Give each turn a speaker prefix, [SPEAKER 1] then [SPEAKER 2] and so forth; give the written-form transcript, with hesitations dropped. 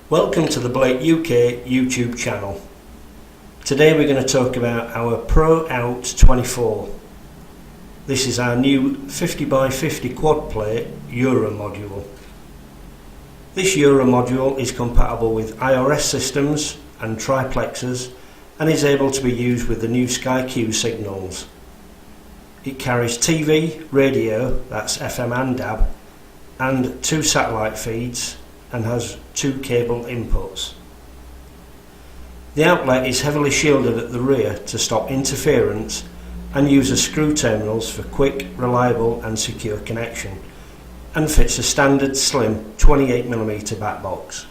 [SPEAKER 1] Welcome to the Blake UK YouTube channel. Today we're going to talk about our PROOUT24. This is our new 50x50 quad plate Euro module. This Euro module is compatible with iOS systems and triplexes and is able to be used with the new Sky Q signals. It carries TV, radio, that's FM and DAB, and 2 satellite feeds and has 2 cable inputs. The outlet is heavily shielded at the rear to stop interference and uses screw terminals for quick, reliable and secure connection, and fits a standard slim 28mm back box.